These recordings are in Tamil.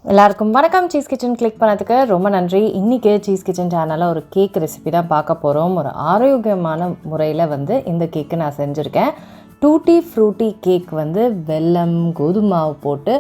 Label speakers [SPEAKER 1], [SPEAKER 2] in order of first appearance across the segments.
[SPEAKER 1] எல்லாருக்கும் வணக்கம். சீஸ் கிச்சன் கிளிக் பண்ணதுக்கு ரொம்ப நன்றி. இன்றைக்கி சீஸ் கிச்சன் சேனலில் ஒரு கேக் ரெசிபி தான் பார்க்க போகிறோம். ஒரு ஆரோக்கியமான முறையில் இந்த கேக்கு நான் செஞ்சுருக்கேன். டூட்டி ஃப்ரூட்டி கேக் வெல்லம் கோதுமை மாவு போட்டு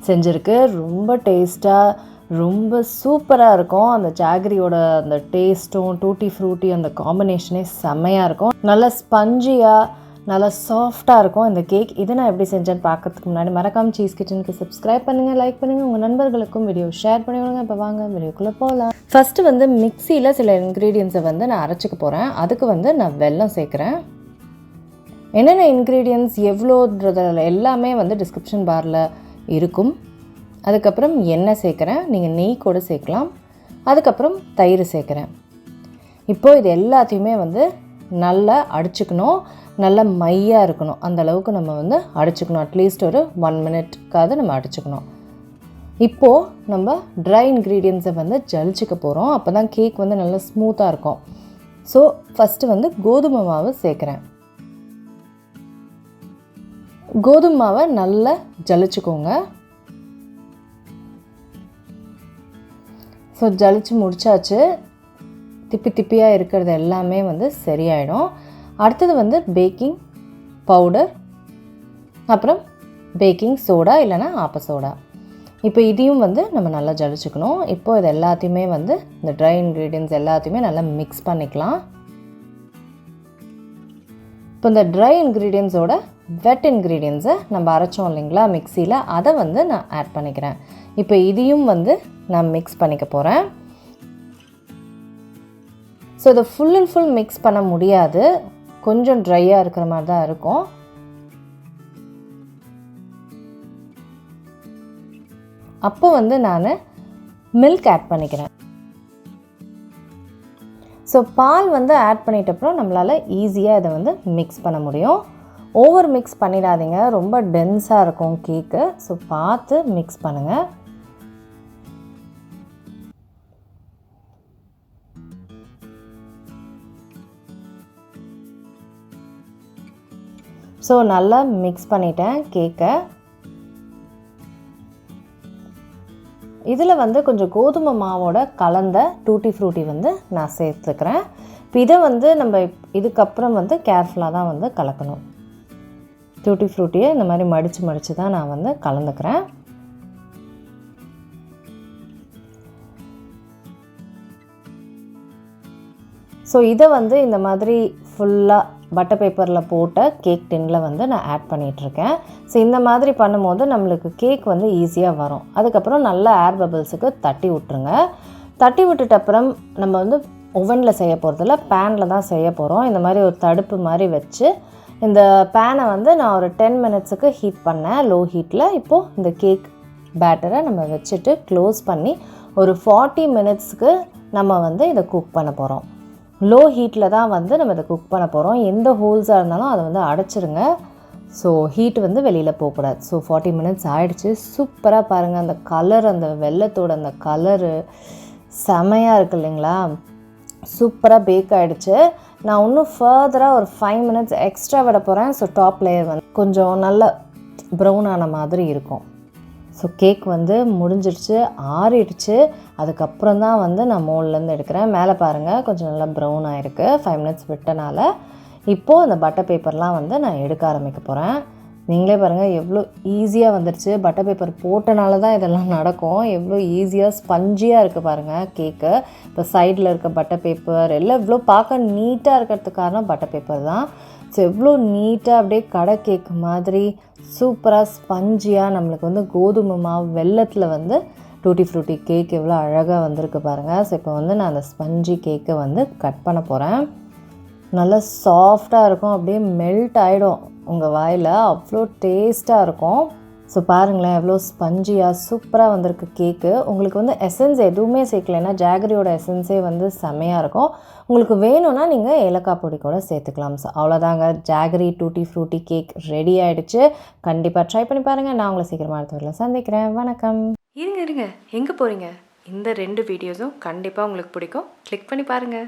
[SPEAKER 1] செஞ்சுருக்கு. ரொம்ப டேஸ்ட்டாக ரொம்ப சூப்பராக இருக்கும். அந்த ஜாகரியோட அந்த டேஸ்ட்டும் டூட்டி ஃப்ரூட்டி அந்த காம்பினேஷனே செம்மையாக இருக்கும். நல்லா ஸ்பஞ்சியாக நல்லா சாஃப்டாக இருக்கும் இந்த கேக். இதை நான் எப்படி செஞ்சேன்னு பார்க்கறதுக்கு முன்னாடி மறக்காமல் சீஸ் கிச்சனுக்கு சப்ஸ்கிரைப் பண்ணுங்கள், லைக் பண்ணுங்கள், உங்கள் நண்பர்களுக்கும் வீடியோ ஷேர் பண்ணிவிடுங்க. இப்போ வாங்க வீடியோக்குள்ளே போகலாம். ஃபஸ்ட்டு மிக்சியில் சில இன்க்ரீடியன்ஸை நான் அரைச்சிக்க போகிறேன். அதுக்கு நான் வெல்லம் சேர்க்குறேன். என்னென்ன இன்க்ரீடியன்ட்ஸ் எவ்வளோன்றதில் எல்லாமே டிஸ்கிரிப்ஷன் பாரில் இருக்கும். அதுக்கப்புறம் எண்ணெய் சேர்க்குறேன், நீங்கள் நெய் கூட சேர்க்கலாம். அதுக்கப்புறம் தயிர் சேர்க்குறேன். இப்போது இது எல்லாத்தையுமே நல்லா அடிச்சுக்கணும். நல்லா மையாக இருக்கணும். அந்தளவுக்கு நம்ம அடிச்சுக்கணும். அட்லீஸ்ட் ஒரு 1 மினிட்காவது நம்ம அடிச்சுக்கணும். இப்போது நம்ம ட்ரை இன்க்ரீடியன்ஸை ஜலிச்சிக்க போகிறோம். அப்போ தான் கேக் நல்லா ஸ்மூத்தாக இருக்கும். ஸோ ஃபஸ்ட்டு கோதுமை மாவு சேர்க்குறேன். கோதுமை மாவை நல்லா ஜலிச்சுக்கோங்க. ஸோ ஜலிச்சு முடிச்சாச்சு. திப்பி திப்பியாக இருக்கிறது எல்லாமே சரியாயிடும். அடுத்தது பேக்கிங் பவுடர், அப்புறம் பேக்கிங் சோடா இல்லைனா ஆப்ப சோடா. இப்போ இதையும் நம்ம நல்லா ஜலிச்சுக்கணும். இப்போது இது எல்லாத்தையுமே இந்த ட்ரை இன்க்ரீடியன்ட்ஸ் எல்லாத்தையுமே நல்லா மிக்ஸ் பண்ணிக்கலாம். இப்போ இந்த ட்ரை இன்க்ரீடியன்ஸோட வெட் இன்க்ரீடியன்ஸை நம்ம அரைச்சோம் இல்லைங்களா மிக்சியில், அதை நான் ஆட் பண்ணிக்கிறேன். இப்போ இதையும் நான் மிக்ஸ் பண்ணிக்க போகிறேன். ஸோ இதை ஃபுல் அண்ட் ஃபுல் மிக்ஸ் பண்ண முடியாது, கொஞ்சம் ட்ரையாக இருக்கிற மாதிரி தான் இருக்கும். அப்போ நான் மில்க் ஆட் பண்ணிக்கிறேன். ஸோ பால் ஆட் பண்ணிட்டப்பறம் நம்மளால் ஈஸியாக இதை மிக்ஸ் பண்ண முடியும். ஓவர் மிக்ஸ் பண்ணிடாதீங்க, ரொம்ப டென்ஸாக இருக்கும் கேக்கு. ஸோ பார்த்து மிக்ஸ் பண்ணுங்கள். ஸோ நல்லா மிக்ஸ் பண்ணிட்டேன் கேக்கை. இதில் கொஞ்சம் கோதுமை மாவோட கலந்த டூட்டி ஃப்ரூட்டி நான் சேர்த்துக்கிறேன். இப்போ இதை நம்ம இதுக்கப்புறம் கேர்ஃபுல்லாக தான் கலக்கணும். டூட்டி ஃப்ரூட்டியை இந்த மாதிரி மடித்து தான் நான் கலந்துக்கிறேன். ஸோ இதை இந்த மாதிரி ஃபுல்லாக பட்டர் பேப்பரில் போட்ட கேக் டின்னில் நான் ஆட் பண்ணிகிட்ருக்கேன். ஸோ இந்த மாதிரி பண்ணும்போது நம்மளுக்கு கேக் ஈஸியாக வரும். அதுக்கப்புறம் நல்லா ஏர் பபிள்ஸுக்கு தட்டி விட்டுருங்க. தட்டி விட்டுட்டு அப்புறம் நம்ம ஓவனில் செய்ய போகிறதில்ல, பேனில் தான் செய்ய போகிறோம். இந்த மாதிரி ஒரு தடுப்பு மாதிரி வச்சு இந்த பேனை நான் ஒரு 10 மினிட்ஸுக்கு ஹீட் பண்ணேன் லோ ஹீட்டில். இப்போது இந்த கேக் பேட்டரை நம்ம வச்சுட்டு க்ளோஸ் பண்ணி ஒரு 40 மினிட்ஸுக்கு நம்ம இதை குக் பண்ண போகிறோம். லோ ஹீட்டில் தான் நம்ம இதை குக் பண்ண போகிறோம். எந்த ஹோல்ஸாக இருந்தாலும் அதை அடைச்சிருங்க. ஸோ ஹீட் வெளியில் போகக்கூடாது. ஸோ 40 மினிட்ஸ் ஆகிடுச்சு. சூப்பராக பாருங்கள், அந்த கலர், அந்த வெல்லத்தோட அந்த கலரு செமையாக இருக்குது இல்லைங்களா. சூப்பராக பேக் ஆகிடுச்சு. நான் இன்னும் ஃபர்தராக ஒரு 5 மினிட்ஸ் எக்ஸ்ட்ரா விட போகிறேன். ஸோ டாப் லேயர் கொஞ்சம் நல்ல ப்ரௌன் ஆன மாதிரி இருக்கும். ஸோ கேக் முடிஞ்சிடுச்சு, ஆறிடுச்சு. அதுக்கப்புறம் தான் நான் மோல்லேருந்து எடுக்கிறேன். மேலே பாருங்கள் கொஞ்சம் நல்லா ப்ரௌன் ஆகிருக்கு 5 மினிட்ஸ் விட்டனால. இப்போது அந்த பட்டர் பேப்பர்லாம் நான் எடுக்க ஆரம்பிக்க போகிறேன். நீங்களே பாருங்கள் எவ்வளோ ஈஸியாக வந்துடுச்சு. பட்டர் பேப்பர் போட்டனால தான் இதெல்லாம் நடக்கும். எவ்வளோ ஈஸியாக ஸ்பஞ்சியாக இருக்குது பாருங்கள் கேக்கு. இப்போ சைடில் இருக்க பட்டர் பேப்பர் எல்லாம் இவ்வளோ பார்க்க நீட்டாக இருக்கிறதுக்கு காரணம் பட்டர் பேப்பர் தான். ஸோ எவ்வளோ நீட்டாக அப்படியே கடை கேக் மாதிரி சூப்பராக ஸ்பஞ்சியாக நம்மளுக்கு கோதுமை மாவு வெல்லத்தில் டூட்டி ஃப்ரூட்டி கேக் எவ்வளோ அழகாக வந்திருக்கு பாருங்கள். ஸோ இப்போ நான் அந்த ஸ்பஞ்சி கேக்கை கட் பண்ண போகிறேன். நல்லா சாஃப்டாக இருக்கும், அப்படியே மெல்ட் ஆகிடும் உங்கள் வாயில், அவ்வளோ டேஸ்ட்டாக இருக்கும். ஸோ பாருங்களேன் எவ்வளோ ஸ்பஞ்சியாக சூப்பராக வந்திருக்கு கேக்கு. உங்களுக்கு எசன்ஸ் எதுவுமே சேர்க்கலைன்னா ஜாகரியோட எசன்ஸே செம்மையாக இருக்கும். உங்களுக்கு வேணும்னா நீங்கள் ஏலக்காய் பொடி கூட சேர்த்துக்கலாம். ஸோ அவ்வளோதாங்க, jaggery tutti frutti cake ready ஆகிடுச்சு. கண்டிப்பாக ட்ரை பண்ணி பாருங்கள். நான் உங்களை சீக்கிரமாக அடுத்த வீடியோவில் சந்திக்கிறேன். வணக்கம்.
[SPEAKER 2] இருங்க எங்கே போகிறீங்க? இந்த 2 வீடியோஸும் கண்டிப்பாக உங்களுக்கு பிடிக்கும். கிளிக் பண்ணி பாருங்கள்.